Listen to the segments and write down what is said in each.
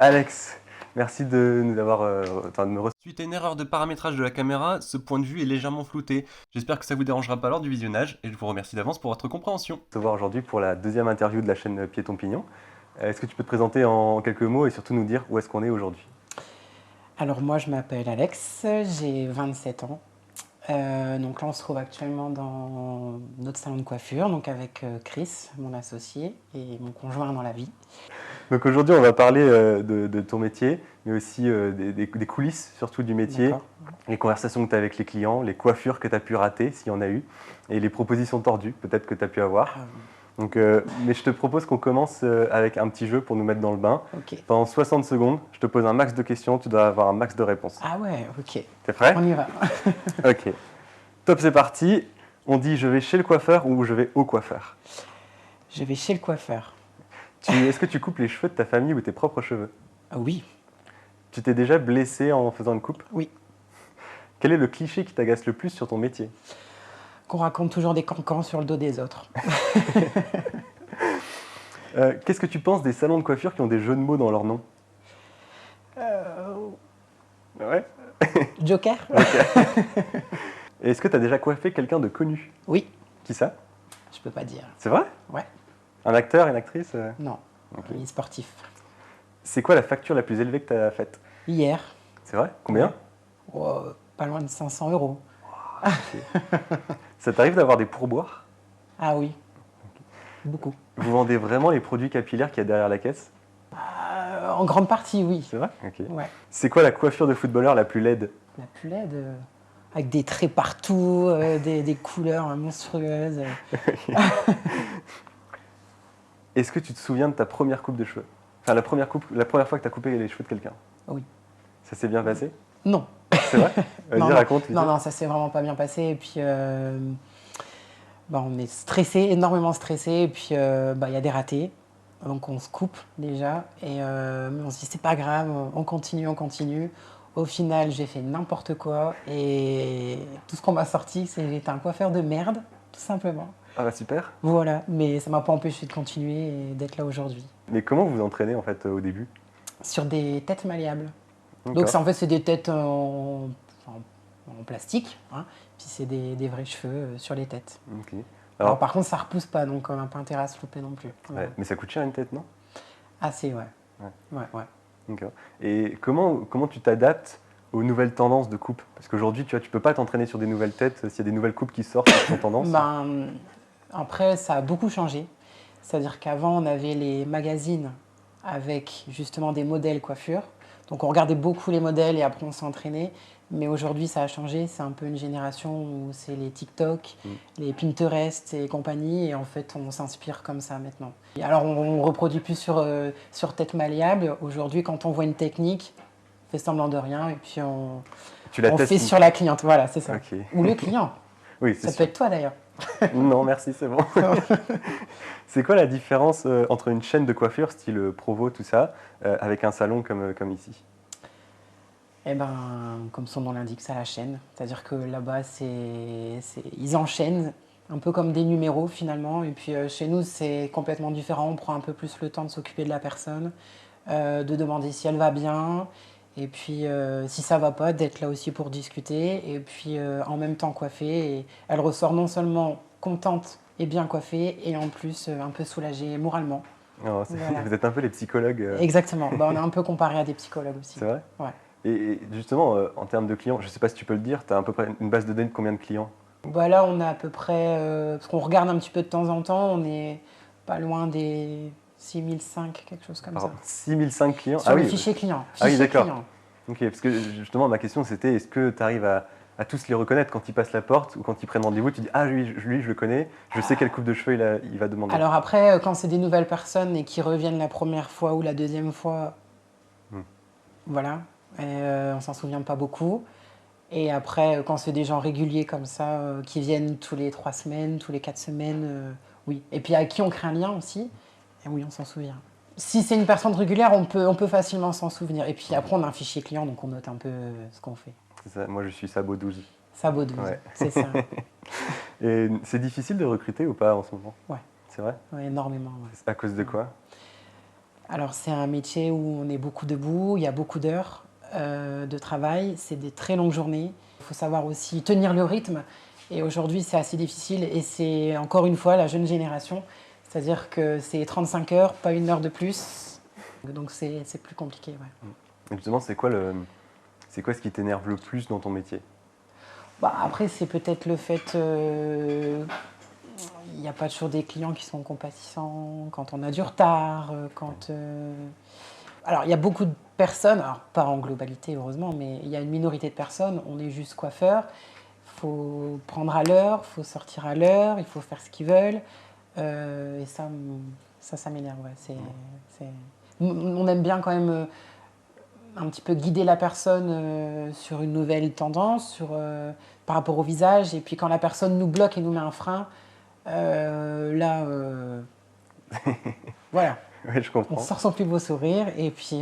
Alex, merci de nous avoir, de me recevoir. Suite à une erreur de paramétrage de la caméra, ce point de vue est légèrement flouté. J'espère que ça vous dérangera pas lors du visionnage et je vous remercie d'avance pour votre compréhension. Aujourd'hui pour la deuxième interview de la chaîne Piéton Pignon. Est-ce que tu peux te présenter en quelques mots et surtout nous dire où est-ce qu'on est aujourd'hui? Alors moi je m'appelle Alex, j'ai 27 ans. Donc là on se trouve actuellement dans notre salon de coiffure, donc avec Chris, mon associé, et mon conjoint dans la vie. Donc aujourd'hui on va parler de ton métier, mais aussi des coulisses surtout du métier, D'accord. les conversations que tu as avec les clients, les coiffures que tu as pu rater s'il y en a eu, et les propositions tordues peut-être que tu as pu avoir. Donc, mais je te propose qu'on commence avec un petit jeu pour nous mettre dans le bain. Ok. Pendant 60 secondes, je te pose un max de questions, tu dois avoir un max de réponses. Ah ouais, ok. T'es prêt? On y va. Ok. Top, c'est parti. On dit je vais chez le coiffeur ou je vais au coiffeur? Je vais chez le coiffeur. Est-ce que tu coupes les cheveux de ta famille ou tes propres cheveux? Ah oui, Tu t'es déjà blessé en faisant une coupe? oui. Quel est le cliché qui t'agace le plus sur ton métier? Qu'on raconte toujours des cancans sur le dos des autres. Qu'est-ce que tu penses des salons de coiffure qui ont des jeux de mots dans leur nom? Ouais. Joker? Et est-ce que tu as déjà coiffé quelqu'un de connu? Oui, Qui ça? je peux pas dire. C'est vrai? Ouais, Un acteur, une actrice? non. Ok. Il est sportif. C'est quoi la facture la plus élevée que tu as faite? Hier, C'est vrai? Combien? oh, pas loin de 500 euros. Ça t'arrive d'avoir des pourboires? Ah oui, beaucoup. Vous vendez vraiment les produits capillaires qu'il y a derrière la caisse? En grande partie, oui. C'est vrai? Ok. Ouais. C'est quoi la coiffure de footballeur la plus laide? La plus laide, avec des traits partout, des couleurs monstrueuses. Est-ce que tu te souviens de ta première coupe de cheveux? Enfin, la première fois que tu as coupé les cheveux de quelqu'un? Oui. Ça s'est bien passé? Non. C'est vrai? Vas-y, Non, raconte. non, non, ça s'est vraiment pas bien passé. Et puis, on est stressé, énormément stressé. Et puis, il y a des ratés. Donc, on se coupe déjà. Et mais on se dit, c'est pas grave, on continue, on continue. Au final, j'ai fait n'importe quoi. Et tout ce qu'on m'a sorti, c'est que j'étais un coiffeur de merde, tout simplement. Ah bah super. Voilà, mais ça m'a pas empêché de continuer et d'être là aujourd'hui. Mais comment vous vous entraînez en fait au début? Sur des têtes malléables. D'accord. Donc ça, en fait, c'est des têtes en plastique, hein, puis c'est des vrais cheveux sur les têtes. Ok. Alors par contre, ça repousse pas, donc on n'a pas intérêt à se louper non plus. Voilà. Ouais, mais ça coûte cher une tête, non? Assez, ouais. Ouais. Ouais, ouais. D'accord. Et comment tu t'adaptes aux nouvelles tendances de coupe? Parce qu'aujourd'hui, tu vois, tu peux pas t'entraîner sur des nouvelles têtes s'il y a des nouvelles coupes qui sortent qui sont tendances. Après, ça a beaucoup changé. C'est-à-dire qu'avant, on avait les magazines avec justement des modèles coiffure. Donc on regardait beaucoup les modèles et après on s'entraînait. Mais aujourd'hui, ça a changé. C'est un peu une génération où c'est les TikTok, les Pinterest et compagnie. Et en fait, on s'inspire comme ça maintenant. Et alors, on reproduit plus sur tête malléable. Aujourd'hui, quand on voit une technique, on fait semblant de rien et puis on testes fait sur la cliente. Voilà, c'est ça. Ok. Ou le client. Oui, Ça c'est peut sûr. être toi d'ailleurs. Non, merci, c'est bon. C'est quoi la différence entre une chaîne de coiffure, style Provo, tout ça, avec un salon comme ici? Eh ben, comme son nom l'indique, ça la chaîne. C'est-à-dire que là-bas, ils enchaînent un peu comme des numéros finalement. Et puis chez nous, c'est complètement différent. On prend un peu plus le temps de s'occuper de la personne, de demander si elle va bien. Et puis si ça va pas, d'être là aussi pour discuter. Et puis en même temps coiffer. Et elle ressort non seulement contente et bien coiffée, et en plus un peu soulagée moralement. Oh, Voilà. Vous êtes un peu les psychologues. Exactement. On est un peu comparé à des psychologues aussi. C'est vrai? Ouais. Et justement, en termes de clients, je ne sais pas si tu peux le dire, tu as à peu près une base de données de combien de clients? Là, on a à peu près, parce qu'on regarde un petit peu de temps en temps, on est pas loin des 6005, quelque chose comme Pardon, ça. 6005 clients? Sur le fichier client. Ah oui, Fichier d'accord. client. Ok, parce que justement, ma question c'était, est-ce que tu arrives à tous les reconnaître quand ils passent la porte ou quand ils prennent rendez-vous? Tu dis, ah lui, je le connais, je sais quelle coupe de cheveux il va demander. Alors après, quand c'est des nouvelles personnes et qui reviennent la première fois ou la deuxième fois, voilà, on s'en souvient pas beaucoup. Et après, quand c'est des gens réguliers comme ça, qui viennent tous les 3 semaines, tous les 4 semaines, oui. Et puis à qui on crée un lien aussi, et oui, on s'en souvient. Si c'est une personne régulière, on peut facilement s'en souvenir. Et puis après, on a un fichier client, donc on note un peu ce qu'on fait. C'est ça, moi je suis Sabot 12. Sabot 12, Ouais. c'est ça. Et c'est difficile de recruter ou pas en ce moment? Ouais. C'est vrai? Ouais, énormément. Ouais. À cause de quoi? Alors, c'est un métier où on est beaucoup debout, il y a beaucoup d'heures de travail, c'est des très longues journées. Il faut savoir aussi tenir le rythme. Et aujourd'hui, c'est assez difficile. Et c'est encore une fois la jeune génération. C'est-à-dire que c'est 35 heures, pas une heure de plus. Donc, c'est plus compliqué. Ouais. Et justement, c'est quoi ce qui t'énerve le plus dans ton métier? Bah, après, c'est peut-être le fait. Il n'y a pas toujours des clients qui sont compatissants quand on a du retard. Alors, il y a beaucoup de personnes, alors pas en globalité, heureusement, mais il y a une minorité de personnes. On est juste coiffeur. Il faut prendre à l'heure, il faut sortir à l'heure, il faut faire ce qu'ils veulent. Et ça m'énerve. Ouais. On aime bien quand même un petit peu guider la personne sur une nouvelle tendance, par rapport au visage. Et puis quand la personne nous bloque et nous met un frein, là, voilà, Oui, je on comprends. sort son plus beau sourire. Et puis,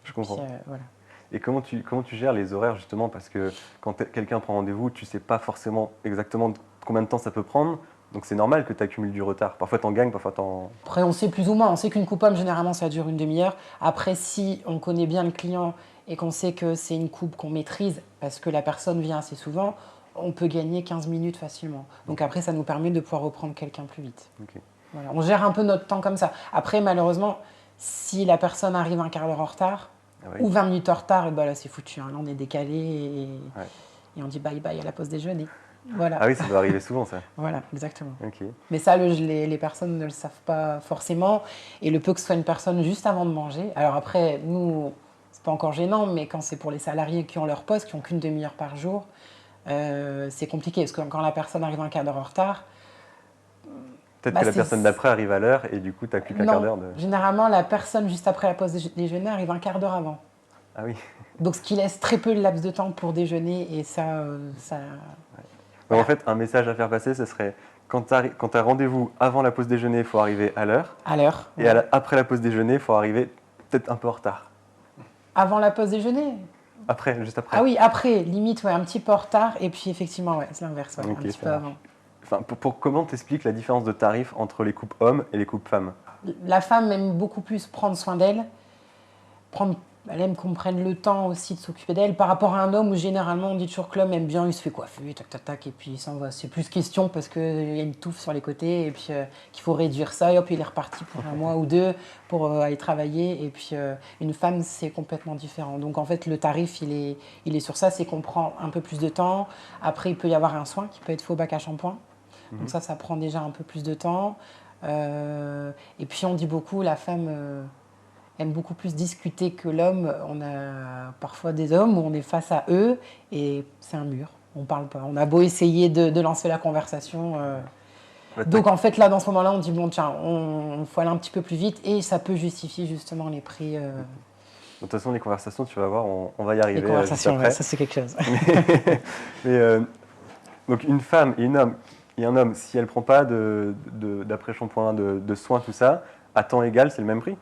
Je comprends. voilà. Et comment tu gères les horaires justement? Parce que quand quelqu'un prend rendez-vous, tu sais pas forcément exactement combien de temps ça peut prendre. Donc c'est normal que tu accumules du retard. Parfois t'en gagnes, parfois t'en... Après, on sait plus ou moins. On sait qu'une coupe homme, généralement, ça dure une demi-heure. Après, si on connaît bien le client et qu'on sait que c'est une coupe qu'on maîtrise, parce que la personne vient assez souvent, on peut gagner 15 minutes facilement. Donc après, ça nous permet de pouvoir reprendre quelqu'un plus vite. Ok. Voilà. On gère un peu notre temps comme ça. Après, malheureusement, si la personne arrive un quart d'heure en retard, Ah oui. ou 20 minutes en retard, et ben là, c'est foutu. Hein. Là, on est décalé Ouais. et on dit bye bye à la pause déjeuner. Voilà. Ah oui, ça doit arriver souvent ça. Voilà, exactement. Ok. Mais ça, les personnes ne le savent pas forcément. Et le peu que ce soit une personne juste avant de manger. Alors après, nous, c'est pas encore gênant, mais quand c'est pour les salariés qui ont leur poste, qui n'ont qu'une demi-heure par jour, c'est compliqué. Parce que quand la personne arrive un quart d'heure en retard, Peut-être bah, que la personne d'après arrive à l'heure et du coup t'as plus qu'un quart d'heure de... généralement, la personne juste après la pause déjeuner arrive un quart d'heure avant. Ah oui. Donc ce qui laisse très peu de laps de temps pour déjeuner. Et ça, Donc en fait, un message à faire passer, ce serait quand tu as rendez-vous avant la pause déjeuner, il faut arriver à l'heure. à l'heure. Et après la pause déjeuner, il faut arriver peut-être un peu en retard. Avant la pause déjeuner. Après, juste après. Ah oui, après, limite, ouais, un petit peu en retard. Et puis effectivement, ouais, c'est l'inverse, ouais, Ok, un petit ça peu marche. avant. Enfin, comment t'expliques la différence de tarif entre les coupes hommes et les coupes femmes? La femme aime beaucoup plus prendre soin d'elle, elle aime qu'on prenne le temps aussi de s'occuper d'elle par rapport à un homme où généralement on dit toujours que l'homme aime bien, il se fait coiffer, tac tac tac, et puis il s'en va. C'est plus question parce qu'il y a une touffe sur les côtés et puis qu'il faut réduire ça, et hop, il est reparti pour un mois ou deux pour aller travailler. Et puis une femme, c'est complètement différent. Donc en fait, le tarif, il est sur ça, c'est qu'on prend un peu plus de temps. Après, il peut y avoir un soin qui peut être faux bac à shampoing. Donc ça prend déjà un peu plus de temps. Et puis on dit beaucoup, la femme aime beaucoup plus discuter que l'homme. On a parfois des hommes où on est face à eux et c'est un mur. On parle pas. On a beau essayer de lancer la conversation. Donc en fait là, dans ce moment-là, on dit bon tiens, on faut aller un petit peu plus vite et ça peut justifier justement les prix. De toute façon, les conversations, tu vas voir, on va y arriver. Les conversations, juste après. ouais, ça c'est quelque chose. Mais, donc une femme et un homme, si elle ne prend pas d'après-shampoing, de soins, tout ça, à temps égal, c'est le même prix?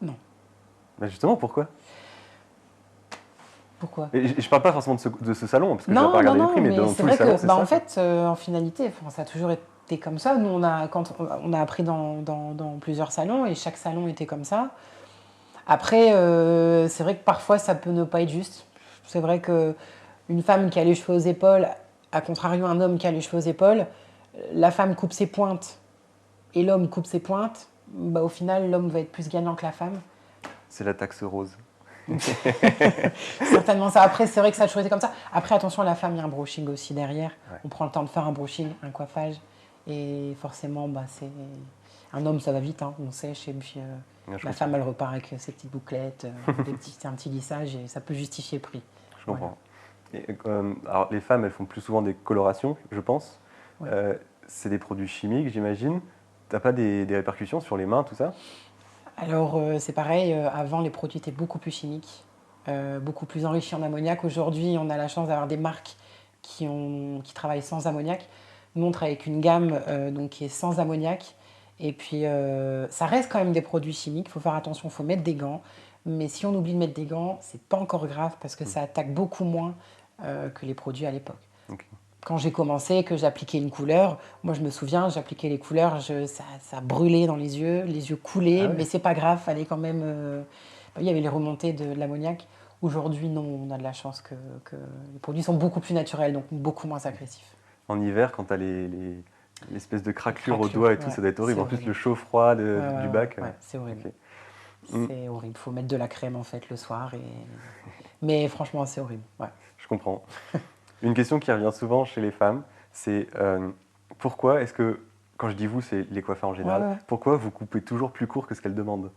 Non. Ben justement, pourquoi? Pourquoi? Et je ne parle pas forcément de ce salon, parce que je Non, n'ai pas regardé non, les prix, non, mais dans c'est tout le vrai salon, que, c'est bah, ça, en quoi. fait, en finalité, ça a toujours été comme ça. Nous, quand on a appris dans plusieurs salons et chaque salon était comme ça. Après, c'est vrai que parfois, ça peut ne pas être juste. C'est vrai qu'une femme qui a les cheveux aux épaules, à contrario un homme qui a les cheveux aux épaules, la femme coupe ses pointes et l'homme coupe ses pointes, bah, au final, l'homme va être plus gagnant que la femme. C'est la taxe rose. Certainement ça. Après, c'est vrai que ça a toujours été comme ça. Après, attention, la femme, il y a un brushing aussi derrière. Ouais. On prend le temps de faire un brushing, un coiffage. Et forcément, bah, un homme, ça va vite, hein, on sèche. Et puis Ouais, je la comprends. femme, elle repart avec ses petites bouclettes, un petit lissage, et ça peut justifier le prix. Je comprends. Et, alors, les femmes, elles font plus souvent des colorations, je pense. Ouais. C'est des produits chimiques, j'imagine. T'as pas des répercussions sur les mains, tout ça? Alors, c'est pareil, avant, les produits étaient beaucoup plus chimiques, beaucoup plus enrichis en ammoniac. Aujourd'hui, on a la chance d'avoir des marques qui travaillent sans ammoniac. Nous, on travaille avec une gamme donc, qui est sans ammoniac. Et puis, ça reste quand même des produits chimiques. Il faut faire attention, il faut mettre des gants. Mais si on oublie de mettre des gants, c'est pas encore grave parce que ça attaque beaucoup moins que les produits à l'époque. Ok. quand j'ai commencé, que j'appliquais une couleur, moi je me souviens, j'appliquais les couleurs, ça brûlait dans les yeux coulaient, Ah ouais. mais c'est pas grave, fallait quand même. Il y avait les remontées de l'ammoniac. Aujourd'hui, non, on a de la chance que les produits sont beaucoup plus naturels, donc beaucoup moins agressifs. En hiver, quand tu as l'espèce de craquelure au doigt et tout, Ouais, ça doit être horrible. c'est En plus, horrible. le chaud-froid Ouais, du bac. ouais, c'est horrible. Ok. Mm. C'est horrible. Faut mettre de la crème en fait le soir. Mais franchement, c'est horrible. Ouais. Je comprends. Une question qui revient souvent chez les femmes, c'est pourquoi est-ce que, quand je dis vous, c'est les coiffeurs en général, Ouais. pourquoi vous coupez toujours plus court que ce qu'elles demandent?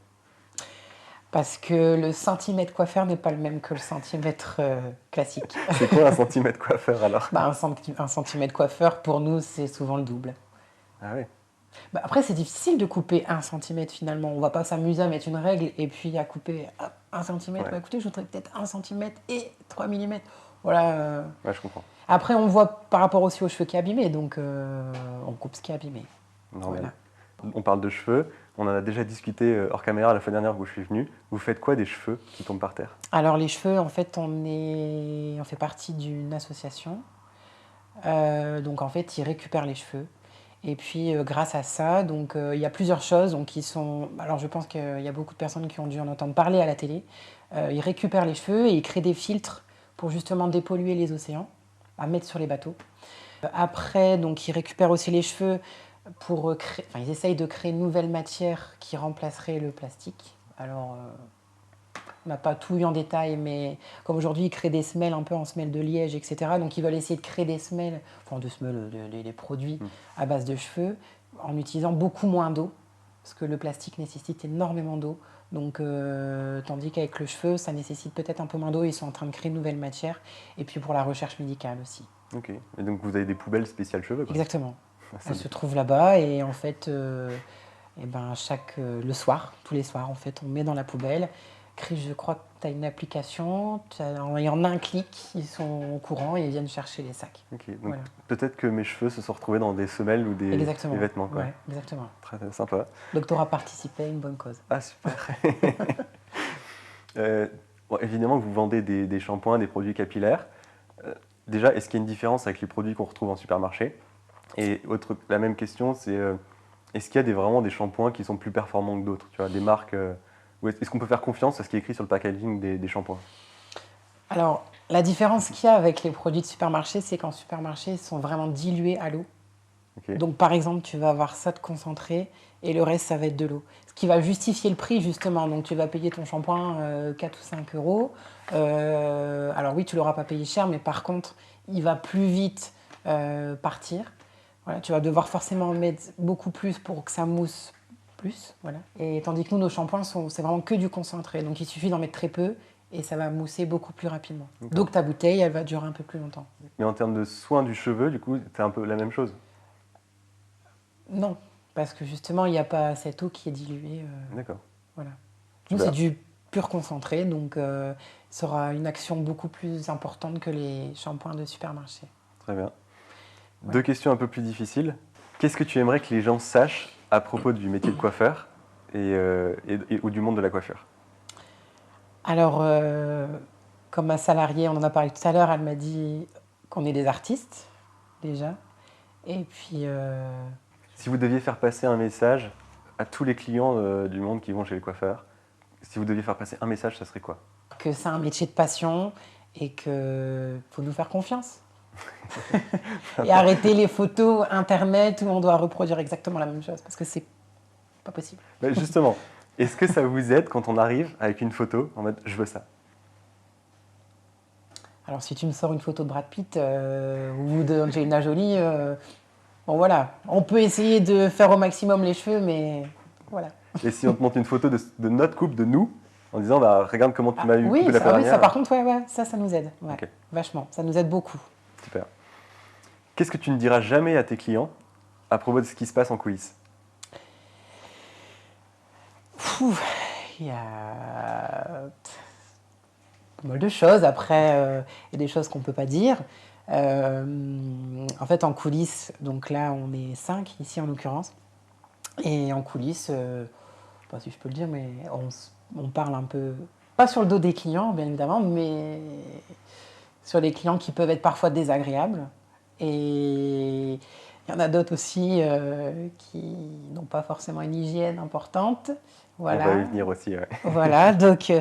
Parce que le centimètre coiffeur n'est pas le même que le centimètre classique. C'est quoi un centimètre coiffeur alors? Un centimètre coiffeur, pour nous, c'est souvent le double. Ah ouais. Après, c'est difficile de couper 1 centimètre finalement. On va pas s'amuser à mettre une règle et puis à couper 1 centimètre. Ouais. Bah, écoutez, je voudrais peut-être 1 centimètre et 3 millimètres. Voilà. Ouais, je comprends. Après, on voit par rapport aussi aux cheveux qui est abîmé, donc on coupe ce qui est abîmé. Normal. Voilà. On parle de cheveux, on en a déjà discuté hors caméra la fois dernière où je suis venu. Vous faites quoi des cheveux qui tombent par terre? Alors les cheveux, en fait, on fait partie d'une association. Donc en fait, ils récupèrent les cheveux. Et puis grâce à ça, donc il y a plusieurs choses. Donc alors je pense qu'il y a beaucoup de personnes qui ont dû en entendre parler à la télé. Ils récupèrent les cheveux et ils créent des filtres pour justement dépolluer les océans, à mettre sur les bateaux. Après, donc ils récupèrent aussi les cheveux pour ils essayent de créer une nouvelle matière qui remplacerait le plastique. Alors on n'a pas tout eu en détail, mais comme aujourd'hui, ils créent des semelles un peu en semelles de liège, etc. Donc, ils veulent essayer de créer des semelles, des produits à base de cheveux, en utilisant beaucoup moins d'eau, parce que le plastique nécessite énormément d'eau. Donc, tandis qu'avec le cheveu, ça nécessite peut-être un peu moins d'eau. Ils sont en train de créer une nouvelle matière. Et puis pour la recherche médicale aussi. Ok. Et donc vous avez des poubelles spéciales cheveux, quoi. Exactement. Ça, Elles se trouvent là-bas et en fait, le soir, tous les soirs, en fait, on met dans la poubelle. Chris, je crois que tu as une application, il y en a un clic, ils sont au courant et ils viennent chercher les sacs. Ok, donc Voilà. peut-être que mes cheveux se sont retrouvés dans des semelles ou des vêtements, quoi. Ouais, exactement. Très sympa. Donc tu auras participé à une bonne cause. Ah, super. Bon, évidemment, vous vendez des shampoings, des produits capillaires. Déjà, est-ce qu'il y a une différence avec les produits qu'on retrouve en supermarché? Et la même question, c'est est-ce qu'il y a vraiment des shampoings qui sont plus performants que d'autres? Tu vois, des marques. Ou est-ce qu'on peut faire confiance à ce qui est écrit sur le packaging des shampoings? Alors, la différence qu'il y a avec les produits de supermarché, c'est qu'en supermarché, ils sont vraiment dilués à l'eau. Okay. Donc, par exemple, tu vas avoir ça de concentré et le reste, ça va être de l'eau. Ce qui va justifier le prix, justement. Donc, tu vas payer ton shampoing 4 ou 5 euros. Alors oui, tu ne l'auras pas payé cher, mais par contre, il va plus vite partir. Voilà, tu vas devoir forcément en mettre beaucoup plus pour que ça mousse plus. Voilà. Et tandis que nous, nos shampoings, c'est vraiment que du concentré. Donc, il suffit d'en mettre très peu et ça va mousser beaucoup plus rapidement. Donc, ta bouteille, elle va durer un peu plus longtemps. Mais en termes de soin du cheveu, du coup, c'est un peu la même chose? Non, parce que justement, il n'y a pas cette eau qui est diluée. D'accord. Voilà. Nous, c'est du pur concentré, donc ça aura une action beaucoup plus importante que les shampoings de supermarché. Très bien. Ouais. 2 questions un peu plus difficiles. Qu'est-ce que tu aimerais que les gens sachent à propos du métier de coiffeur ou du monde de la coiffure? Alors, comme ma salariée, on en a parlé tout à l'heure, elle m'a dit qu'on est des artistes, déjà. Et puis... Si vous deviez faire passer un message à tous les clients du monde qui vont chez les coiffeurs, si vous deviez faire passer un message, ça serait quoi? Que c'est un métier de passion et qu'il faut nous faire confiance. Et arrêter les photos internet où on doit reproduire exactement la même chose, parce que c'est pas possible. Mais justement, est-ce que ça vous aide quand on arrive avec une photo en mode « je veux ça » ? Alors si tu me sors une photo de Brad Pitt ou d'Angelina Jolie, bon voilà, on peut essayer de faire au maximum les cheveux, mais voilà. Et si on te montre une photo de notre couple, de nous, en disant bah, « regarde comment tu m'as eu coupé la dernière ». Oui, ça par contre, ça nous aide, Okay. Vachement, ça nous aide beaucoup. Super. Qu'est-ce que tu ne diras jamais à tes clients à propos de ce qui se passe en coulisses? Il y a pas mal de choses. Après, il y a des choses qu'on ne peut pas dire. En fait, en coulisses, donc là, on est 5 ici en l'occurrence. Et en coulisses, je ne sais pas si je peux le dire, mais on parle un peu, pas sur le dos des clients, bien évidemment, mais sur les clients qui peuvent être parfois désagréables. Et il y en a d'autres aussi qui n'ont pas forcément une hygiène importante. On va Voilà. y venir aussi, ouais. Voilà, donc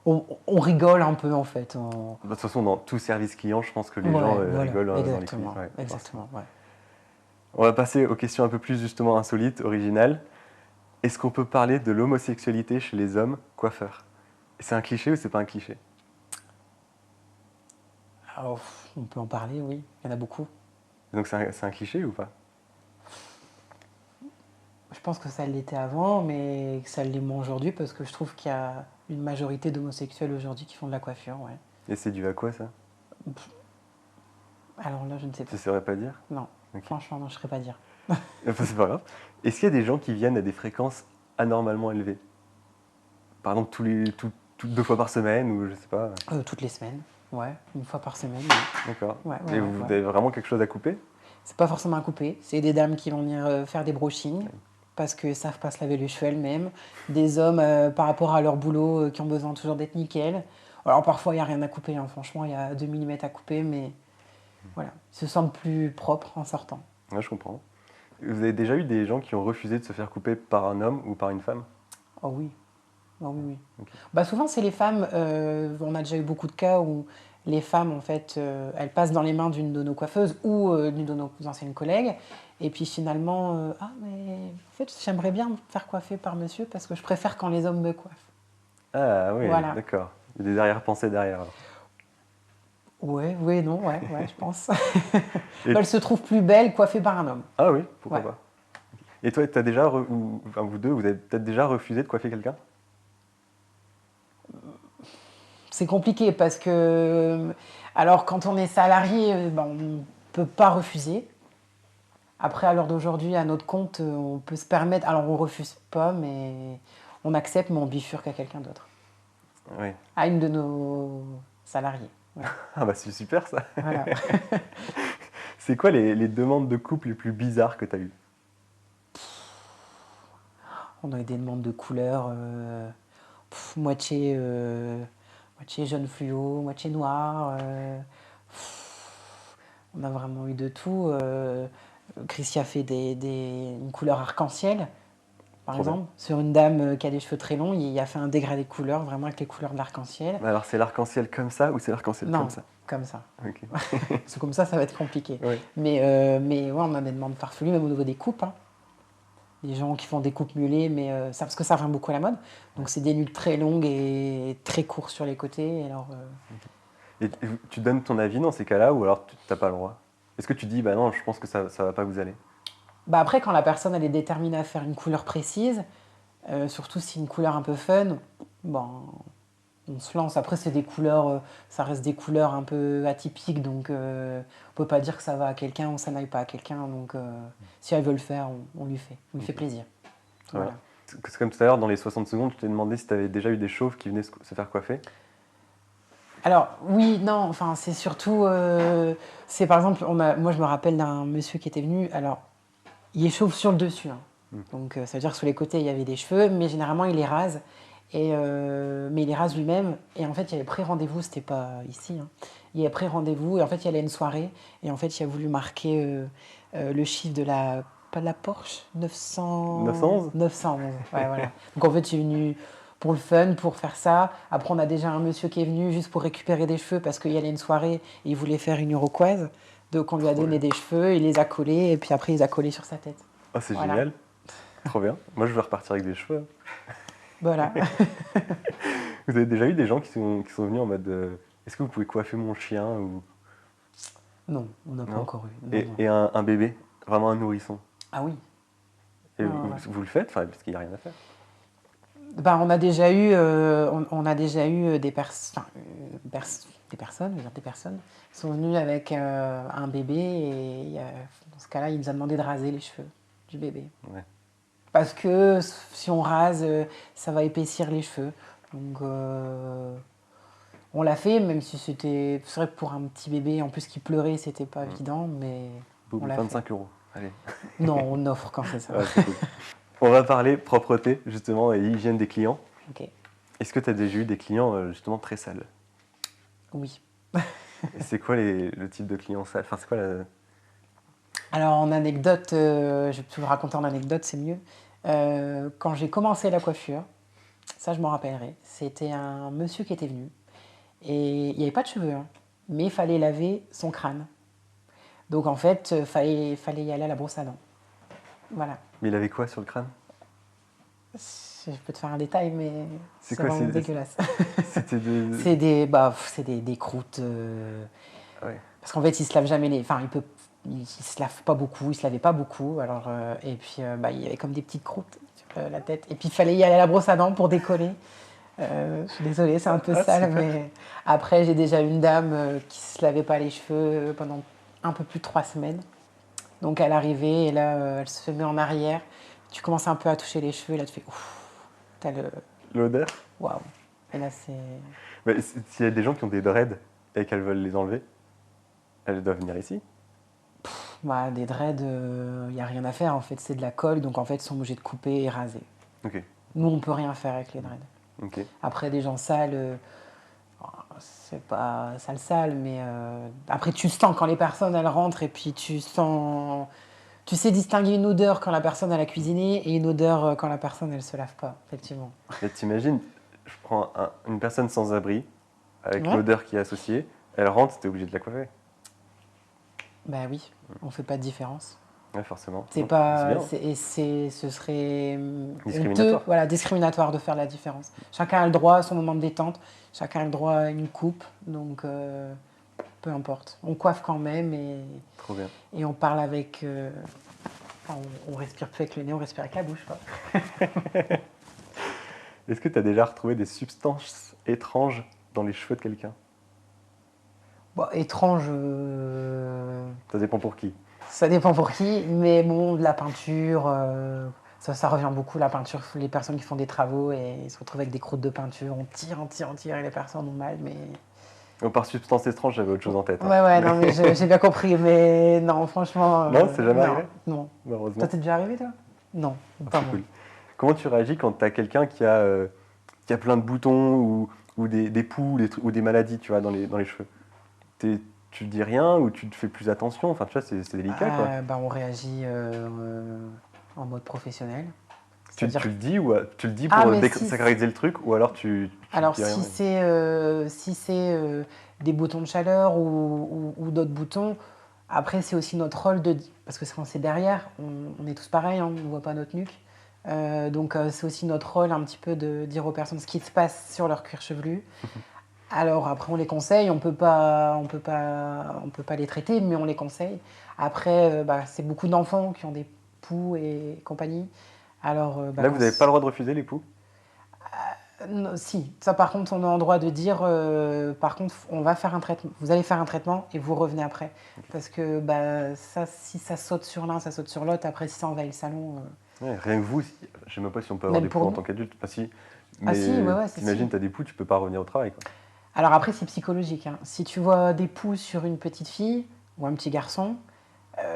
on rigole un peu en fait. De toute façon, dans tout service client, je pense que les Ouais, gens voilà, rigolent dans les coulisses. exactement, Ouais, forcément. exactement, ouais. On va passer aux questions un peu plus justement insolites, originales. Est-ce qu'on peut parler de l'homosexualité chez les hommes coiffeurs? C'est un cliché ou c'est pas un cliché? Alors, on peut en parler, oui, il y en a beaucoup. Donc c'est un cliché ou pas? Je pense que ça l'était avant, mais que ça l'est moins aujourd'hui parce que je trouve qu'il y a une majorité d'homosexuels aujourd'hui qui font de la coiffure, ouais. Et c'est dû à quoi ça? Alors là, je ne sais pas. Tu saurais pas dire? Non, Ok. franchement, non, je ne saurais pas dire. Enfin, c'est pas grave. Est-ce qu'il y a des gens qui viennent à des fréquences anormalement élevées? Par exemple, deux fois par semaine ou je sais pas. Toutes les semaines, ouais, une fois par semaine. D'accord. Ouais, Et ouais, vous ouais. avez vraiment quelque chose à couper? C'est pas forcément à couper, c'est des dames qui vont venir faire des brushings parce qu'ils savent pas se laver les cheveux elles-mêmes. Des hommes par rapport à leur boulot qui ont besoin toujours d'être nickel. Alors parfois il n'y a rien à couper, hein. Franchement il y a 2 millimètres à couper, mais voilà, ils se sentent plus propres en sortant. Ouais, je comprends. Vous avez déjà eu des gens qui ont refusé de se faire couper par un homme ou par une femme? Oh oui, oh oui, oui. Ok. Bah souvent c'est les femmes, on a déjà eu beaucoup de cas où les femmes en fait elles passent dans les mains d'une de nos coiffeuses ou d'une de nos anciennes collègues et puis finalement ah mais en fait j'aimerais bien me faire coiffer par monsieur parce que je préfère quand les hommes me coiffent. Ah oui, Voilà. d'accord. Il y a des arrière-pensées derrière. Alors. Ouais, oui, non, ouais, je pense. Et- Elle se trouve plus belle coiffée par un homme. Ah oui, pourquoi Ouais. pas. Et toi, t'as déjà, enfin vous deux, vous avez peut-être déjà refusé de coiffer quelqu'un? C'est compliqué parce que alors quand on est salarié, ben, on ne peut pas refuser. Après, à l'heure d'aujourd'hui, à notre compte, on peut se permettre. Alors, on refuse pas, mais on accepte, mais on bifurque à quelqu'un d'autre. Oui. À une de nos salariés. Ouais. Ah bah c'est super ça. Voilà. C'est quoi les demandes de couple les plus bizarres que t'as eues? On a eu des demandes de couleurs, moitié, moitié jaune fluo, moitié noir. On a vraiment eu de tout. Chrissy a fait une couleur arc-en-ciel, par Trop bien. exemple. Sur une dame qui a des cheveux très longs, il a fait un dégradé de couleurs, vraiment avec les couleurs de l'arc-en-ciel. Mais alors c'est l'arc-en-ciel comme ça ou c'est l'arc-en-ciel Non, comme ça? comme ça. Ok. Parce que comme ça va être compliqué. Ouais. Mais ouais, on a des demandes farfelues, même au niveau des coupes. Hein. Des gens qui font des coupes muelées, mais ça, parce que ça revient beaucoup à la mode. Donc c'est des nuques très longues et très courtes sur les côtés. Alors, Et tu donnes ton avis dans ces cas-là ou alors tu n'as pas le droit? Est-ce que tu dis, bah non, je pense que ça va pas vous aller? bah après, quand la personne elle est déterminée à faire une couleur précise, surtout si une couleur un peu fun, bon, on se lance. Après, c'est des couleurs, ça reste des couleurs un peu atypiques, donc on peut pas dire que ça va à quelqu'un ou ça n'aille pas à quelqu'un. Donc si elle veut le faire, on lui fait. On lui fait plaisir. Très Voilà. bien. C'est comme tout à l'heure, dans les 60 secondes, je t'ai demandé si tu avais déjà eu des chauves qui venaient se faire coiffer. Alors oui, non, enfin c'est surtout, c'est par exemple, moi je me rappelle d'un monsieur qui était venu, alors il est chauve sur le dessus, hein. Donc ça veut dire que sur les côtés il y avait des cheveux, mais généralement il les rase, mais il les rase lui-même, et en fait il y avait pris rendez-vous, c'était pas ici, hein. Il y avait pris rendez-vous, et en fait il y allait à une soirée, et en fait il a voulu marquer le chiffre de la, pas de la Porsche, 911 911, ouais voilà. Donc en fait il est venu pour le fun, pour faire ça. Après, on a déjà un monsieur qui est venu juste pour récupérer des cheveux parce qu'il y allait une soirée et il voulait faire une iroquoise. Donc, on lui a donné des cheveux, il les a collés et puis après, il les a collés sur sa tête. Oh, c'est Voilà. génial. Trop bien. Moi, je veux repartir avec des cheveux. Voilà. Vous avez déjà eu des gens qui sont venus en mode est-ce que vous pouvez coiffer mon chien ou... Non, on n'a pas Non. encore eu. Non, Et, non. et un bébé, vraiment un nourrisson. Ah oui. Et Ouais, vous, ouais. vous le faites, enfin, parce qu'il n'y a rien à faire. Ben, on a déjà eu, on a déjà eu des personnes, je veux dire des personnes, qui sont venues avec un bébé et dans ce cas-là, il nous a demandé de raser les cheveux du bébé. Ouais. Parce que si on rase, ça va épaissir les cheveux. Donc on l'a fait, même si c'est vrai que pour un petit bébé, en plus qui pleurait, c'était pas évident, mais Boum, on l'a 25 €. Allez. fait. Non, on offre quand c'est ça. Ouais, c'est cool. On va parler propreté, justement, et hygiène des clients. Ok. Est-ce que tu as déjà eu des clients, justement, très sales? Oui. Et c'est quoi le type de client sale? Enfin, c'est quoi la... Alors en anecdote, je vais te le raconter en anecdote, c'est mieux. Quand j'ai commencé la coiffure, ça je m'en rappellerai, c'était un monsieur qui était venu et il n'y avait pas de cheveux, hein, mais il fallait laver son crâne. Donc en fait, fallait y aller à la brosse à dents. Voilà. Mais il avait quoi sur le crâne? Je peux te faire un détail, mais C'est c'est quoi? vraiment dégueulasse. C'était de... C'est des croûtes. Ah ouais. Parce qu'en fait, il se lave jamais les. Enfin, il se lave pas beaucoup, il se lavait pas beaucoup. Alors, et puis, il y avait comme des petites croûtes sur la tête. Et puis, il fallait y aller à la brosse à dents pour décoller. Je suis désolée, c'est un peu sale, super. mais après, j'ai déjà une dame qui se lavait pas les cheveux pendant un peu plus de 3 semaines. Donc, elle arrivait et là, elle se met en arrière. Tu commences un peu à toucher les cheveux et là, tu fais ouf, t'as le L'odeur? waouh. Et là, c'est. Mais s'il y a des gens qui ont des dreads et qu'elles veulent les enlever, elles doivent venir ici. Bah, des dreads, il n'y a rien à faire en fait, c'est de la colle, donc en fait, ils sont obligés de couper et raser. Ok, Nous, on peut rien faire avec les dreads. ok. Après, des gens sales, c'est pas sale, mais après, tu sens quand les personnes elles rentrent et puis tu sens. Tu sais distinguer une odeur quand la personne elle a cuisiné et une odeur quand la personne elle se lave pas, effectivement. Et t'imagines, je prends une personne sans abri, avec Ouais. l'odeur qui est associée, elle rentre, t'es obligé de la coiffer. Bah oui, on fait pas de différence. Ouais, forcément. C'est Non, pas, c'est bien. ce serait Discriminatoire. honteux, voilà, discriminatoire de faire la différence. Chacun a le droit à son moment de détente, chacun a le droit à une coupe, donc peu importe. On coiffe quand même Trop bien. et on parle avec, enfin, on respire plus avec le nez, on respire avec la bouche, quoi. Est-ce que t'as déjà retrouvé des substances étranges dans les cheveux de quelqu'un? Bon, étrange, Ça dépend pour qui. ça dépend pour qui, mais bon, de la peinture, ça revient beaucoup, la peinture, les personnes qui font des travaux et ils se retrouvent avec des croûtes de peinture, on tire et les personnes ont mal, mais... Oh, par substance étrange, j'avais autre chose en tête. hein. Ouais, non, mais j'ai bien compris, mais non, franchement... Non, c'est jamais non, arrivé? Non. Malheureusement. Toi, t'es déjà arrivé, toi? Non, pas C'est moi. cool. Comment tu réagis quand t'as quelqu'un qui a plein de boutons ou des poux ou des maladies, tu vois, dans les cheveux? Tu dis rien ou tu te fais plus attention? Enfin, tu vois, c'est délicat, quoi. On réagit en mode professionnel. Tu C'est-à-dire... le dis ou tu le dis Ah, pour mais si, sacraliser le truc ou alors tu Alors, dis rien? si c'est des boutons de chaleur ou d'autres boutons, après, c'est aussi notre rôle de... Parce que quand c'est derrière, on est tous pareils, hein, on ne voit pas notre nuque. Donc, c'est aussi notre rôle un petit peu de dire aux personnes ce qui se passe sur leur cuir chevelu. Alors, après, on les conseille, on peut pas les traiter, mais on les conseille. Après, c'est beaucoup d'enfants qui ont des poux et compagnie. Alors, Là, vous n'avez pas le droit de refuser les poux? non, si, ça par contre, on a le droit de dire, par contre, on va faire un traitement. Vous allez faire un traitement et vous revenez après. Parce que ça, si ça saute sur l'un, ça saute sur l'autre. Après, si ça envahit le salon. Ouais, rien que vous, je ne sais même pas si on peut avoir Même des pour poux en nous. tant qu'adulte. Ah si, Ah si, ouais, c'est t'imagines, si. t'as des poux, tu peux pas revenir au travail, quoi. Alors après, c'est psychologique, hein. Si tu vois des poux sur une petite fille ou un petit garçon,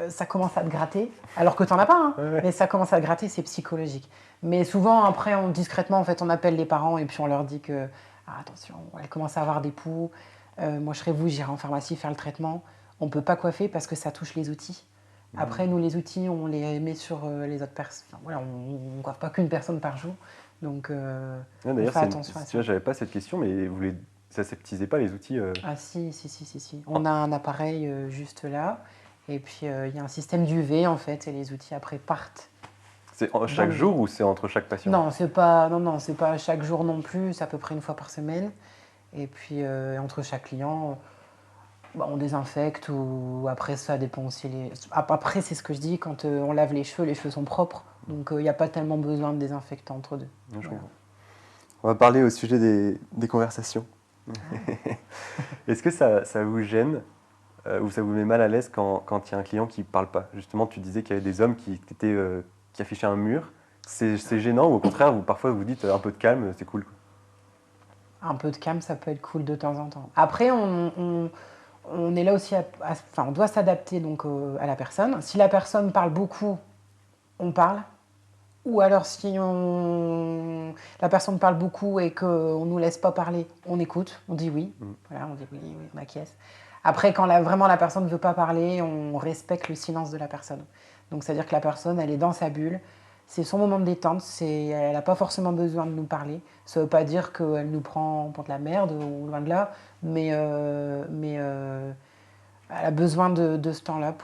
ça commence à te gratter. Alors que t'en as pas, hein. Ouais. Mais ça commence à te gratter, c'est psychologique. Mais souvent, après, discrètement, en fait, on appelle les parents et puis on leur dit que, attention, elle commence à avoir des poux. Moi, je serais vous, j'irai en pharmacie faire le traitement. On peut pas coiffer parce que ça touche les outils. Après, nous, les outils, on les met sur les autres personnes. Enfin, voilà, on ne coiffe pas qu'une personne par jour. Donc, Ouais, on d'ailleurs, fait attention à tu ça. vois, j'avais pas cette question, mais vous les aseptisez pas les outils Ah si. On a un appareil juste là. Et puis, il y a un système d'UV, en fait, et les outils, après, partent. C'est chaque le- jour ou c'est entre chaque patient? Non, c'est pas chaque jour non plus. C'est à peu près une fois par semaine. Et puis, entre chaque client, on désinfecte ou après, ça dépend aussi. Après, c'est ce que je dis, quand on lave les cheveux sont propres. Donc, il n'y a pas tellement besoin de désinfectant entre deux. Non, je Voilà. comprends. On va parler au sujet des conversations. Est-ce que ça vous gêne ou ça vous met mal à l'aise quand il y a un client qui ne parle pas? Justement, tu disais qu'il y avait des hommes qui affichaient un mur. C'est gênant ou au contraire, parfois vous dites un peu de calme, c'est cool, quoi. Un peu de calme, ça peut être cool de temps en temps. Après, on est là aussi, on doit s'adapter donc à la personne. Si la personne parle beaucoup, on parle. Ou alors si la personne parle beaucoup et qu'on ne nous laisse pas parler, on écoute, on dit oui. Voilà, on dit oui, on acquiesce. Après, quand vraiment la personne ne veut pas parler, on respecte le silence de la personne. Donc, c'est-à-dire que la personne, elle est dans sa bulle. C'est son moment de détente. Elle n'a pas forcément besoin de nous parler. Ça ne veut pas dire qu'elle nous prend pour de la merde ou loin de là. Mais elle a besoin de ce temps-là.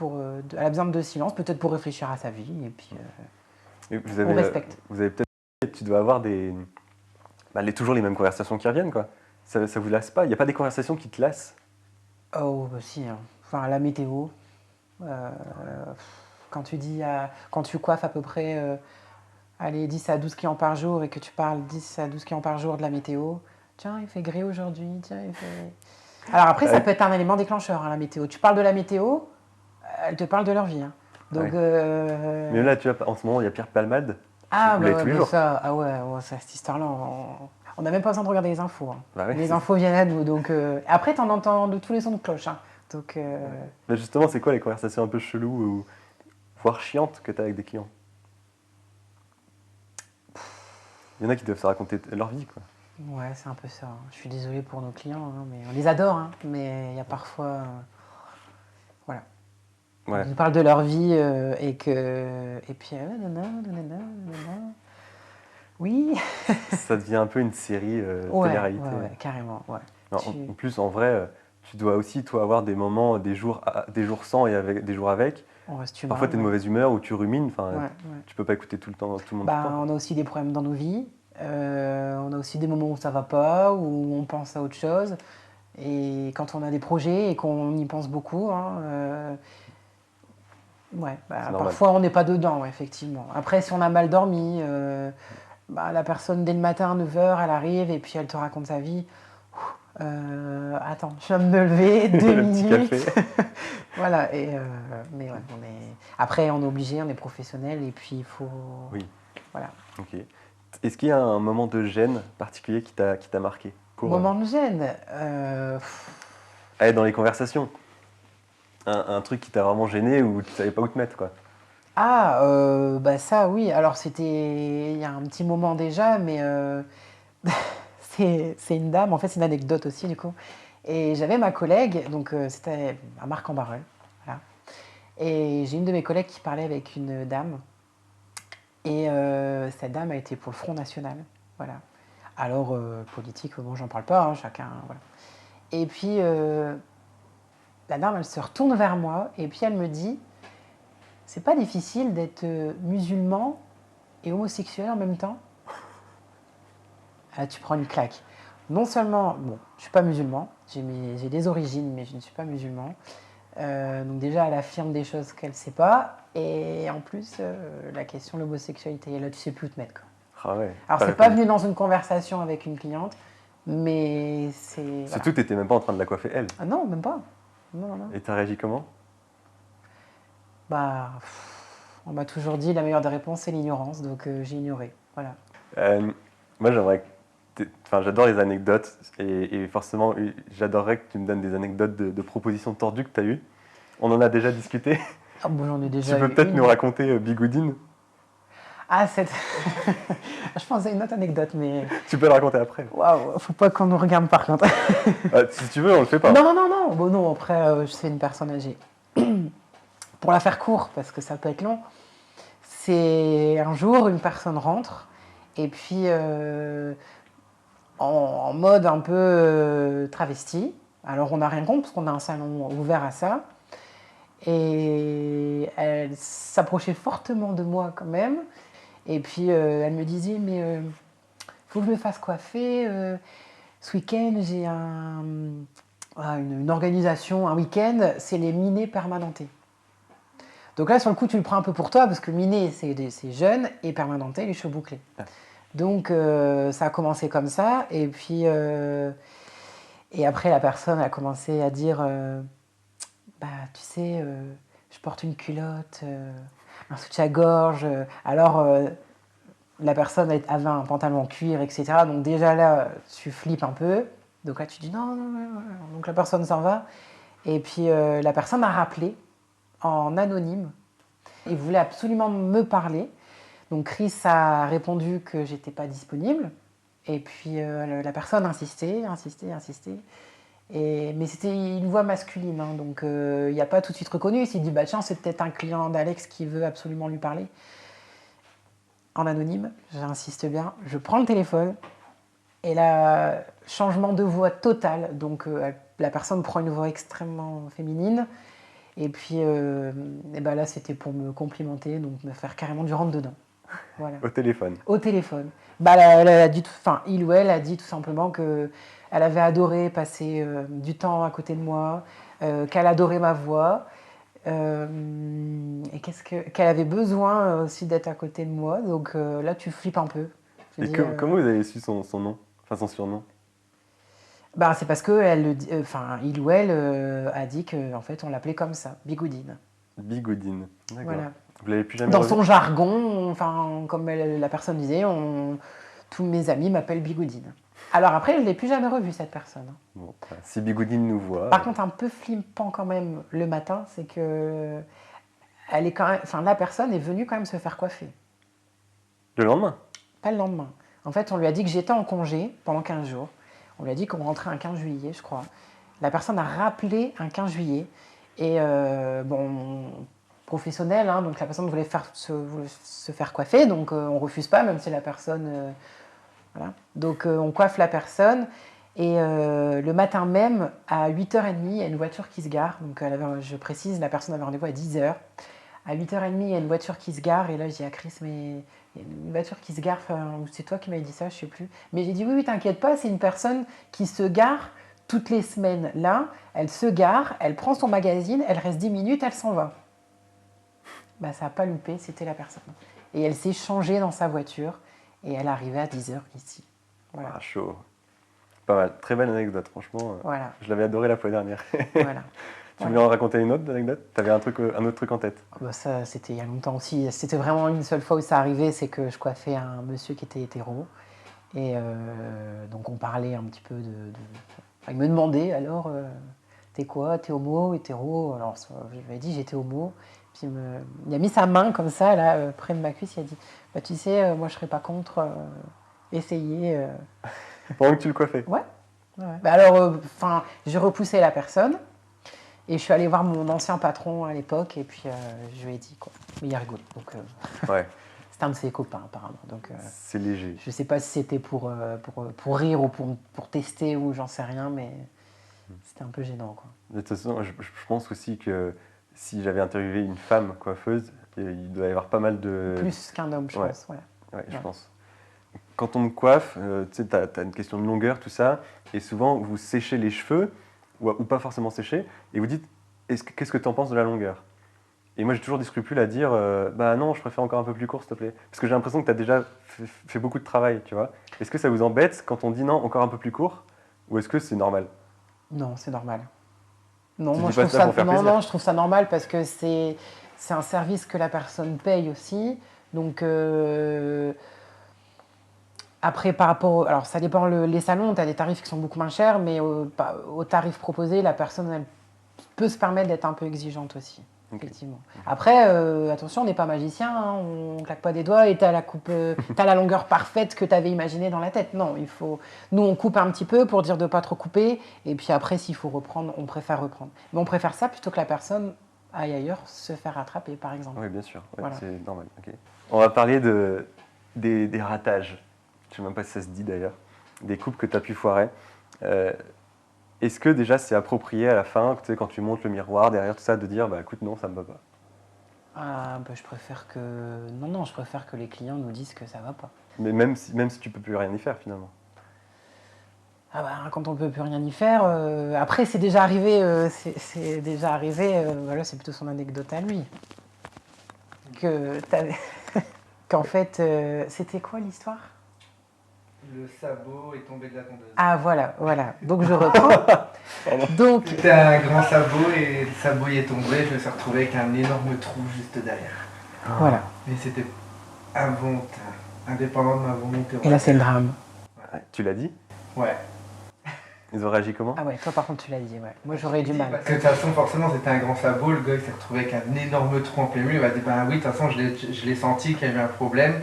Elle a besoin de silence, peut-être pour réfléchir à sa vie. Et puis, Et on respecte. vous avez peut-être, tu dois avoir toujours les mêmes conversations qui reviennent, quoi. Ça vous lasse pas? Il n'y a pas des conversations qui te lassent? Oh, bah si, hein. Enfin, la météo. euh, quand tu coiffes à peu près allez, 10 à 12 clients par jour et que tu parles 10 à 12 clients par jour de la météo, tiens, il fait gris aujourd'hui, tiens, il fait... Alors après, ça peut être un élément déclencheur, hein, la météo. Tu parles de la météo, elle te parle de leur vie. Hein. Donc, ouais. Mais là, tu vois, en ce moment, il y a Pierre Palmade. Ah, vous bah, l'avez tous les jours. ça, ça, cette histoire-là, on n'a même pas besoin de regarder les infos. Hein. Bah ouais, les infos viennent à nous. Donc, après, t'en entends de tous les sons de cloche. Hein. Donc, Mais justement, c'est quoi les conversations un peu cheloues ou voire chiantes que tu as avec des clients? Il y en a qui doivent se raconter leur vie, quoi. Ouais, c'est un peu ça. Je suis désolée pour nos clients, hein, mais on les adore, hein, mais il y a parfois... voilà. Ouais. Ils nous parlent de leur vie et puis... Oui. Ça devient un peu une série télé-réalité. Ouais, carrément. Ouais. Non, en plus, en vrai, tu dois aussi, toi, avoir des moments, des jours sans et des jours avec. On reste humain. Parfois, tu es de mauvaise humeur ou tu rumines. Enfin, ouais. tu peux pas écouter tout le monde tout le temps. On a aussi des problèmes dans nos vies. On a aussi des moments où ça va pas, où on pense à autre chose. Et quand on a des projets et qu'on y pense beaucoup, hein, parfois on n'est pas dedans, ouais, effectivement. Après, si on a mal dormi, la personne, dès le matin à 9h, elle arrive et puis elle te raconte sa vie. Attends, je viens de me lever, 2 minutes. Petit café. Voilà, mais ouais, après, on est obligé, on est professionnel et puis il faut... Oui. Voilà. Ok. Est-ce qu'il y a un moment de gêne particulier qui t'a marqué? Moment de gêne Allez, dans les conversations. Un truc qui t'a vraiment gêné ou tu savais pas où te mettre, quoi. Ah, ça, oui. Alors, c'était il y a un petit moment déjà, mais c'est une dame. En fait, c'est une anecdote aussi, du coup. Et j'avais ma collègue, donc c'était à Marc-en-Barœul. Voilà. Et j'ai une de mes collègues qui parlait avec une dame. Et cette dame a été pour le Front National. Voilà. Alors, politique, bon, j'en parle pas, hein, chacun. Voilà. Et puis, la dame, elle se retourne vers moi et puis elle me dit: c'est pas difficile d'être musulman et homosexuel en même temps? Là, tu prends une claque. Non seulement, bon, je suis pas musulman, j'ai des origines, mais je ne suis pas musulman. Donc déjà, elle affirme des choses qu'elle ne sait pas. Et en plus, la question de l'homosexualité, là, tu sais plus où te mettre, quoi. Ah ouais. Alors, c'est pas venu dans une conversation avec une cliente, mais c'est... Surtout, voilà. T'étais même pas en train de la coiffer, elle. Ah non, même pas. Non. Et t'as réagi comment? On m'a toujours dit la meilleure des réponses, c'est l'ignorance, donc j'ai ignoré. Voilà. Moi, j'adore les anecdotes et forcément, j'adorerais que tu me donnes des anecdotes de propositions tordues que tu as eues. On en a déjà discuté. Ah bon, j'en ai déjà. Tu peux peut-être nous raconter Bigoudine? Ah, je pensais à une autre anecdote, mais... Tu peux la raconter après. Waouh, faut pas qu'on nous regarde par contre. Si tu veux, on le fait pas. Non. Bon, non, après, je suis une personne âgée. Pour la faire court, parce que ça peut être long, c'est un jour, une personne rentre, et puis en mode un peu travesti. Alors, on n'a rien contre, parce qu'on a un salon ouvert à ça. Et elle s'approchait fortement de moi quand même. Et puis elle me disait: mais faut que je me fasse coiffer. Ce week-end, j'ai une organisation, un week-end, c'est les minés permanentés. Donc là, sur le coup, tu le prends un peu pour toi, parce que miné, c'est jeune, et permanenté, les cheveux bouclés. Donc ça a commencé comme ça. Et puis et après, la personne a commencé à dire... tu sais, je porte une culotte, un soutien-gorge. Alors, la personne avait un pantalon en cuir, etc. Donc déjà là, tu flippes un peu. Donc là, tu dis non. Donc la personne s'en va. Et puis la personne m'a rappelé en anonyme. Il voulait absolument me parler. Donc Chris a répondu que j'étais pas disponible. Et puis la personne insistait. Mais c'était une voix masculine, hein, donc il n'y a pas tout de suite reconnu. Il s'est dit, bah tiens, c'est peut-être un client d'Alex qui veut absolument lui parler. En anonyme, j'insiste bien, je prends le téléphone et là, changement de voix total. Donc la personne prend une voix extrêmement féminine. Et puis et ben là, c'était pour me complimenter, donc me faire carrément du rentre-dedans. Voilà. Au téléphone. Au téléphone. Bah, elle a dit, il ou elle a dit tout simplement qu'elle avait adoré passer du temps à côté de moi, qu'elle adorait ma voix, et qu'elle avait besoin aussi d'être à côté de moi. Donc là, tu flippes un peu. Et comment vous avez su son nom, enfin son surnom? Bah, c'est parce que il ou elle a dit qu'en fait, on l'appelait comme ça, Bigoudine. Bigoudine, d'accord. Voilà. Vous l'avez plus jamais Dans revu? son jargon, enfin, comme la personne disait, tous mes amis m'appellent Bigoudine. Alors après, je ne l'ai plus jamais revu, cette personne. Bon, voilà. Si Bigoudine nous voit... Par contre, un peu flippant quand même le matin, c'est que la personne est venue quand même se faire coiffer. Le lendemain? Pas le lendemain. En fait, on lui a dit que j'étais en congé pendant 15 jours. On lui a dit qu'on rentrait un 15 juillet, je crois. La personne a rappelé un 15 juillet. Et professionnel, hein, donc la personne voulait se faire coiffer, donc on ne refuse pas, même si la personne... voilà. Donc on coiffe la personne, et le matin même, à 8h30, il y a une voiture qui se gare. Donc je précise, la personne avait rendez-vous à 10h. À 8h30, il y a une voiture qui se gare, et là je dis à Chris, mais il y a une voiture qui se gare, c'est toi qui m'avais dit ça, je ne sais plus. Mais j'ai dit, oui, t'inquiète pas, c'est une personne qui se gare toutes les semaines. Là, elle se gare, elle prend son magazine, elle reste 10 minutes, elle s'en va. Bah, ça n'a pas loupé, c'était la personne. Et elle s'est changée dans sa voiture, et elle arrivait à 10h ici. Voilà. Ah, chaud. Pas mal. Très belle anecdote, franchement. Voilà. Je l'avais adoré la fois dernière. Voilà. Tu voulais en raconter une autre anecdote? Tu avais un autre truc en tête? Bah ça, c'était il y a longtemps aussi. C'était vraiment une seule fois où ça arrivait, c'est que je coiffais un monsieur qui était hétéro. Et donc on parlait un petit peu il me demandait, alors, t'es quoi? T'es homo, hétéro? Alors je lui ai dit, j'étais homo. Puis il a mis sa main comme ça, là, près de ma cuisse, il a dit, bah tu sais, moi je serais pas contre essayer. Pendant que tu le coiffais? Ouais. Bah alors, j'ai repoussé la personne. Et je suis allée voir mon ancien patron à l'époque, et puis je lui ai dit, quoi. Mais il a rigolé. Donc, ouais. c'était un de ses copains, apparemment. Donc, c'est léger. Je ne sais pas si c'était pour rire ou pour tester, ou j'en sais rien, mais c'était un peu gênant, quoi. De toute façon, je pense aussi que si j'avais interviewé une femme coiffeuse, il doit y avoir pas mal de... Plus qu'un homme, je pense. Ouais, je pense. Quand on me coiffe, tu sais, t'as une question de longueur, tout ça, et souvent, vous séchez les cheveux, ou pas forcément sécher, et vous dites, qu'est-ce que tu en penses de la longueur? Et moi j'ai toujours des scrupules à dire, bah non, je préfère encore un peu plus court, s'il te plaît. Parce que j'ai l'impression que tu as déjà fait beaucoup de travail, tu vois. Est-ce que ça vous embête quand on dit non, encore un peu plus court? Ou est-ce que c'est normal? Non, c'est normal. Non, moi je trouve ça, non, je trouve ça normal parce que c'est un service que la personne paye aussi. Donc après, par rapport... Alors, ça dépend les salons, tu as des tarifs qui sont beaucoup moins chers, mais au tarif proposé, la personne, elle peut se permettre d'être un peu exigeante aussi, effectivement. Après, attention, on n'est pas magicien, hein, on ne claque pas des doigts et tu as la longueur parfaite que tu avais imaginée dans la tête. Non, nous, on coupe un petit peu pour dire de ne pas trop couper, et puis après, s'il faut reprendre, on préfère reprendre. Mais on préfère ça plutôt que la personne aille ailleurs se faire attraper, par exemple. Oui, bien sûr, Voilà. C'est normal. Okay. On va parler des ratages. Je ne sais même pas si ça se dit d'ailleurs, des coupes que tu as pu foirer. Est-ce que déjà c'est approprié à la fin, tu sais, quand tu montes le miroir derrière tout ça, de dire bah écoute non, ça me va pas? Je préfère que... Non, je préfère que les clients nous disent que ça va pas. Mais même si tu peux plus rien y faire finalement. Quand on peut plus rien y faire, après c'est déjà arrivé, voilà, c'est plutôt son anecdote à lui. Qu'en fait, c'était quoi l'histoire? Le sabot est tombé de la tondeuse. Ah voilà. Donc je reprends. Donc c'était un grand sabot et le sabot y est tombé. Je me suis retrouvé avec un énorme trou juste derrière. Voilà. Mais c'était involontaire, indépendant de ma volonté. Et là c'est le drame. Ouais. Tu l'as dit? Ouais. Ils ont réagi comment? Ah ouais, toi par contre tu l'as dit, ouais. Moi j'aurais eu du mal. Parce que de toute façon, forcément, c'était un grand sabot. Le gars il s'est retrouvé avec un énorme trou en plein milieu. Il m'a dit bah oui, de toute façon, je l'ai senti qu'il y avait un problème.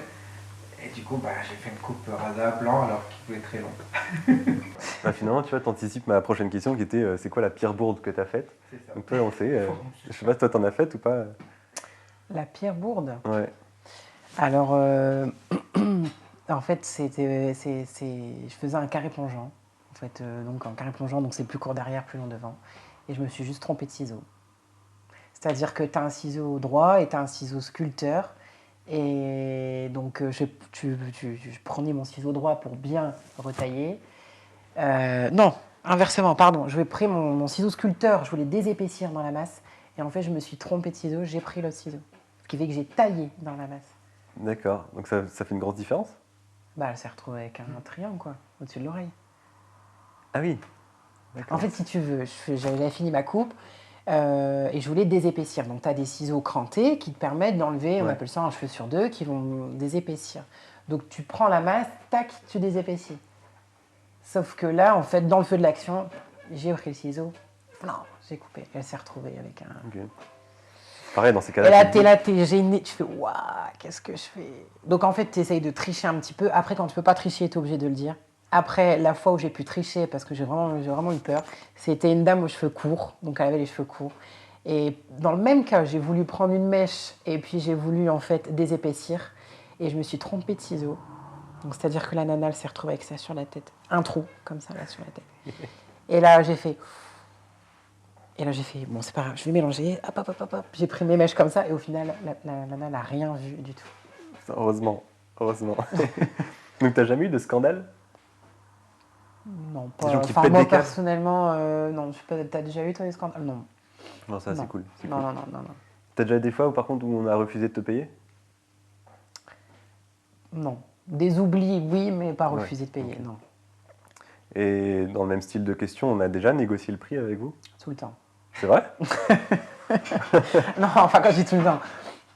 Et du coup, j'ai fait une coupe rasa à blanc alors qu'il pouvait être très long. Bah, finalement, tu vois, t'anticipes ma prochaine question qui était c'est quoi la pire bourde que t'as faite? C'est ça. Donc toi, on sait. Je sais pas si toi t'en as faite ou pas. La pire bourde. Ouais. Alors, en fait, je faisais un carré plongeant. En fait, donc un carré plongeant, donc c'est plus court derrière, plus long devant. Et je me suis juste trompée de ciseau. C'est-à-dire que tu as un ciseau droit et tu as un ciseau sculpteur. Et donc, je prenais mon ciseau droit pour bien retailler. Non, inversement, pardon. Je pris mon ciseau sculpteur, je voulais désépaissir dans la masse. Et en fait, je me suis trompée de ciseau, j'ai pris l'autre ciseau. Ce qui fait que j'ai taillé dans la masse. D'accord. Donc ça fait une grosse différence? Elle s'est retrouvée avec un triangle, quoi, au-dessus de l'oreille. Ah oui. En fait, si tu veux, j'avais fini ma coupe et je voulais désépaissir. Donc, tu as des ciseaux crantés qui te permettent d'enlever, on Ouais. appelle ça un cheveu sur deux, qui vont désépaissir. Donc, tu prends la masse, tac, tu désépaissis. Sauf que là, en fait, dans le feu de l'action, j'ai pris le ciseau. Non, j'ai coupé. Elle s'est retrouvée avec un... Ok. Pareil, dans ces Et cas-là. là, tu te t'es dis- là, t'es gêné, tu fais waouh, qu'est-ce que je fais? Donc en fait, tu essayes de tricher un petit peu. Après, quand tu peux pas tricher, tu es obligé de le dire. Après, la fois où j'ai pu tricher, parce que j'ai vraiment eu peur, c'était une dame aux cheveux courts, donc elle avait les cheveux courts. Et dans le même cas, j'ai voulu prendre une mèche et puis j'ai voulu en fait désépaissir. Et je me suis trompée de ciseaux. Donc c'est-à-dire que la nana, elle s'est retrouvée avec ça sur la tête. Un trou, comme ça, là, sur la tête. Et là, j'ai fait... bon, c'est pas grave, je vais mélanger. Hop, hop, hop, hop, hop. J'ai pris mes mèches comme ça et au final, la nana n'a rien vu du tout. Heureusement. Heureusement. Donc t'as jamais eu de scandale? Non, Des pas. gens qui Enfin, pètent moi des câbles? personnellement, non. Je sais pas, t'as déjà eu toi des scandales? Non. Non, ça Non. c'est cool. C'est Non, cool. non, non, non, non. T'as déjà des fois où par contre où on a refusé de te payer? Non. Des oublis, oui, mais pas Ouais, refuser de payer, ok. non. Et dans le même style de question, on a déjà négocié le prix avec vous? Tout le temps. C'est vrai? Non, enfin, quand je dis tout le temps.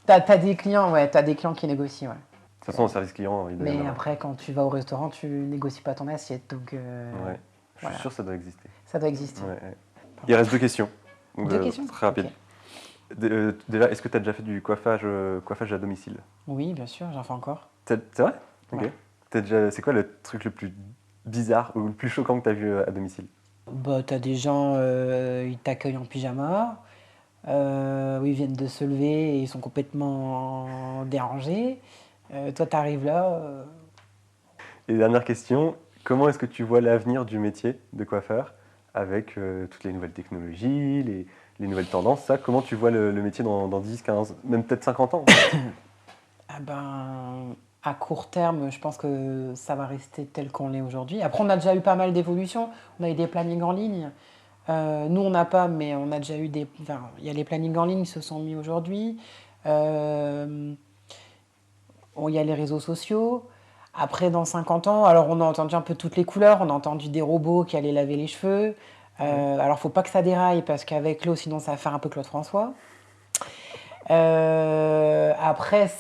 T'as des clients, ouais, t'as des clients qui négocient, ouais. De toute façon, au service client, il doit y en Mais avoir. après, quand tu vas au restaurant, tu négocies pas ton assiette, donc Ouais. Je suis voilà. sûr que ça doit exister. Ça doit exister. Ouais, ouais. Il reste deux questions. Donc, Deux questions? Très rapide. Ok. Déjà, est-ce que tu as déjà fait du coiffage à domicile? Oui, bien sûr, j'en fais encore. C'est vrai? Ok. Ouais. C'est quoi le truc le plus bizarre ou le plus choquant que tu as vu à domicile? Bah, t'as des gens, ils t'accueillent en pyjama, où ils viennent de se lever et ils sont complètement dérangés. Toi, t'arrives là, Et dernière question, comment est-ce que tu vois l'avenir du métier de coiffeur avec toutes les nouvelles technologies, les nouvelles tendances, ça? Comment tu vois le métier dans 10, 15, même peut-être 50 ans? ah ben, à court terme, je pense que ça va rester tel qu'on l'est aujourd'hui. Après, on a déjà eu pas mal d'évolutions. On a eu des plannings en ligne. Nous, on n'a pas, mais on a déjà eu des... Enfin, il y a les plannings en ligne qui se sont mis aujourd'hui. Il y a les réseaux sociaux. Après, dans 50 ans, alors on a entendu un peu toutes les couleurs. On a entendu des robots qui allaient laver les cheveux. Alors, faut pas que ça déraille parce qu'avec l'eau, sinon ça va faire un peu Claude François. Après,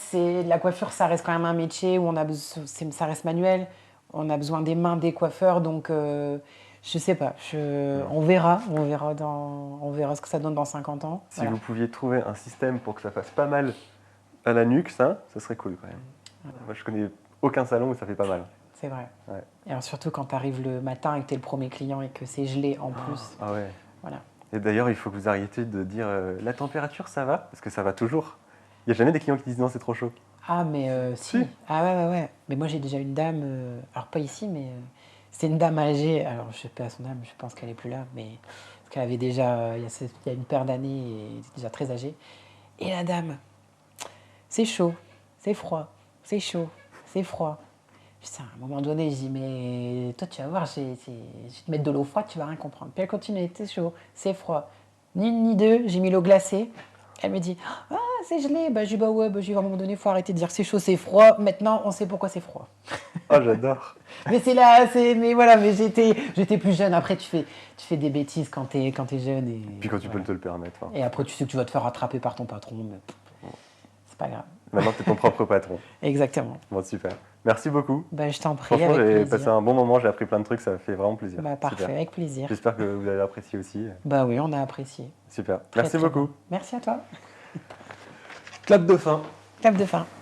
la coiffure, ça reste quand même un métier où ça reste manuel. On a besoin des mains des coiffeurs, donc je sais pas. On verra ce que ça donne dans 50 ans. Si Voilà. vous pouviez trouver un système pour que ça fasse pas mal à la nuque, ça serait cool quand même. Moi, je connais aucun salon où ça fait pas mal. C'est vrai. Ouais. Et alors surtout quand tu arrives le matin et que tu es le premier client et que c'est gelé en plus. Ah ouais. Voilà. Et d'ailleurs, il faut que vous arrêtiez de dire la température, ça va? Parce que ça va toujours. Il n'y a jamais des clients qui disent non, c'est trop chaud. Ah mais si. Si. Ah ouais. Mais moi j'ai déjà une dame, alors pas ici, mais c'est une dame âgée. Alors je sais pas son âme, je pense qu'elle est plus là, mais parce qu'elle avait déjà, il y a une paire d'années, et elle était déjà très âgée. Et la dame, c'est chaud, c'est froid, c'est chaud, c'est froid. Putain, à un moment donné, je dis, mais toi, tu vas voir, je vais te mettre de l'eau froide, tu vas rien comprendre. Puis elle continue, c'est chaud, c'est froid. Ni une ni deux, j'ai mis l'eau glacée. Elle me dit, ah, c'est gelé. Bah, je dis, bah ouais, bah, je dis, à un moment donné, il faut arrêter de dire c'est chaud, c'est froid. Maintenant, on sait pourquoi c'est froid. Oh, j'adore. Mais mais voilà, mais j'étais plus jeune. Après, tu fais des bêtises quand t'es jeune. Et Puis quand tu peux voilà. te le permettre. Hein. Et après, tu sais que tu vas te faire rattraper par ton patron, mais c'est pas grave. Maintenant, tu es ton propre patron. Exactement. Bon, super. Merci beaucoup. Bah, je t'en prie, Franchement, avec j'ai plaisir. passé un bon moment, j'ai appris plein de trucs, ça fait vraiment plaisir. Bah, parfait, Super. avec plaisir. J'espère que vous avez apprécié aussi. Bah oui, on a apprécié. Super. Très, Merci très beaucoup. bien. Merci à toi. Clap de fin. Clap de fin.